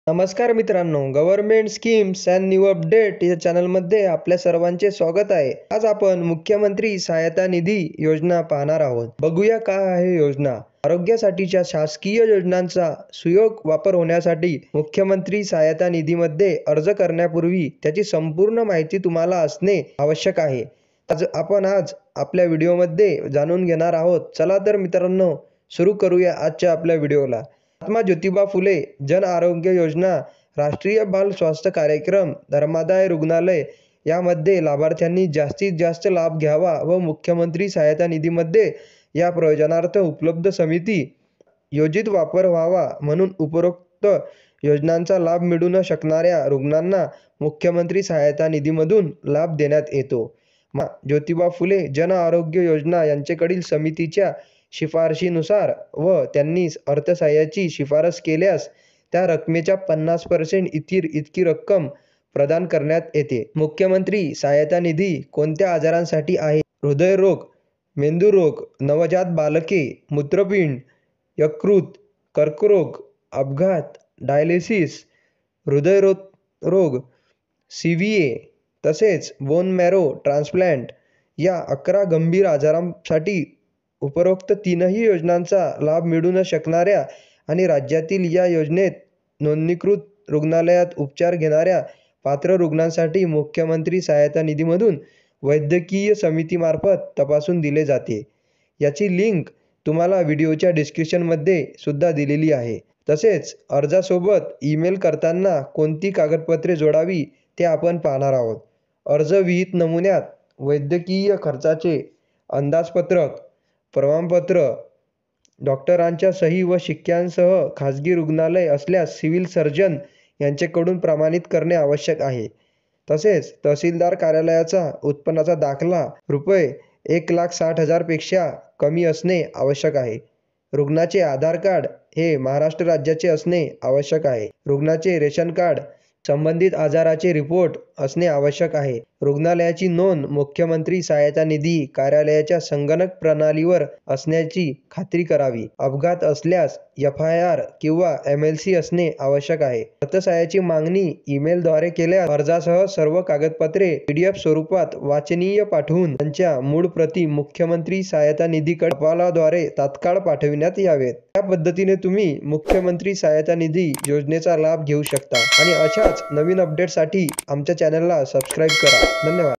नमस्कार मित्रांनो, government schemes and new update या चॅनलमध्ये आपल्या सर्वांचे स्वागत आहे. आज आपण मुख्यमंत्री सहायता निधी योजना पाहणार आहोत. बघूया काय आहे योजना. आरोग्यासाठीच्या शासकीय योजनांचा सुयोग वापर होण्यासाठी मुख्यमंत्री सहायता निधीमध्ये अर्ज करण्यापूर्वी त्याची संपूर्ण माहिती तुम्हाला असणे आवश्यक आहे. आज आपल्या व्हिडिओमध्ये जाणून घेणार आहोत. चला तर मित्रांनो, सुरू करूया आजच्या आपल्या व्हिडिओला. महात्मा ज्योतिबा फुले जन आरोग्य योजना, राष्ट्रीय बाल स्वास्थ्य कार्यक्रम, धर्मादाय रुग्णालय यामध्ये लाभार्थ्यांनी जास्तीत जास्त लाभ घ्यावा व मुख्यमंत्री सहायता निधीमध्ये या प्रयोजनार्थ उपलब्ध समिती योजित वापर व्हावा म्हणून उपरोक्त योजनांचा लाभ मिळू न शकणाऱ्या रुग्णांना मुख्यमंत्री सहायता निधीमधून लाभ देण्यात येतो. ज्योतिबा फुले जन आरोग्य योजना यांच्याकडील समितीच्या शिफारशीनुसार व त्यांनी अर्थसहाय्याची शिफारस केल्यास त्या रकमेच्या 50% इतकी रक्कम प्रदान करण्यात येते. मुख्यमंत्री सहायता निधी कोणत्या आजारांसाठी आहे? हृदयरोग, मेंदुरोग, नवजात बालके, मूत्रपिंड, यकृत, कर्करोग, अपघात, डायलिसिस, हृदयरोग, CVA तसेच बोन मॅरो ट्रान्सप्लांट या 11 गंभीर आजारांसाठी उपरोक्त तीनही योजनांचा लाभ मिळू न शकणाऱ्या आणि राज्यातील या योजनेत नोंदणीकृत रुग्णालयात उपचार घेणाऱ्या पात्र रुग्णांसाठी मुख्यमंत्री सहायता निधीमधून वैद्यकीय समितीमार्फत तपासून दिले जाते. याची लिंक तुम्हाला व्हिडिओच्या डिस्क्रिप्शनमध्ये सुद्धा दिलेली आहे. तसेच अर्जासोबत ईमेल करताना कोणती कागदपत्रे जोडावी ते आपण पाहणार आहोत. अर्ज विहित नमुन्यात वैद्यकीय खर्चाचे अंदाजपत्रक, प्रमाणपत्र, डॉक्टरांच्या सही व शिक्क्यांसह खाजगी रुग्णालय असल्यास सिव्हिल सर्जन यांच्याकडून प्रमाणित करणे आवश्यक आहे. तसेच तहसीलदार कार्यालयाचा उत्पन्नाचा दाखला ₹1,60,000 पेक्षा कमी असणे आवश्यक आहे. रुग्णाचे आधार कार्ड हे महाराष्ट्र राज्याचे असणे आवश्यक आहे. रुग्णाचे रेशन कार्ड, संबंधित आजाराचे रिपोर्ट असणे आवश्यक आहे. रुग्णालयाची नोंद मुख्यमंत्री सहायता निधी कार्यालयाच्या संगणक प्रणालीवर असण्याची खात्री करावी. अपघात असल्यास FIR किंवा MLC असणे आवश्यक आहे. अर्थसहाय्याची मागणी ईमेलद्वारे केल्यास अर्जासह सर्व कागदपत्रे PDF स्वरूपात वाचनीय पाठवून त्यांच्या मूळ प्रती मुख्यमंत्री सहायता निधीकडे टपालाद्वारे तात्काळ पाठविण्यात यावेत. या पद्धतीने तुम्ही मुख्यमंत्री सहायता निधी योजनेचा लाभ घेऊ शकता आणि अशाच नवीन अपडेटसाठी आमच्या चॅनलला सबस्क्राईब करा. धन्यवाद.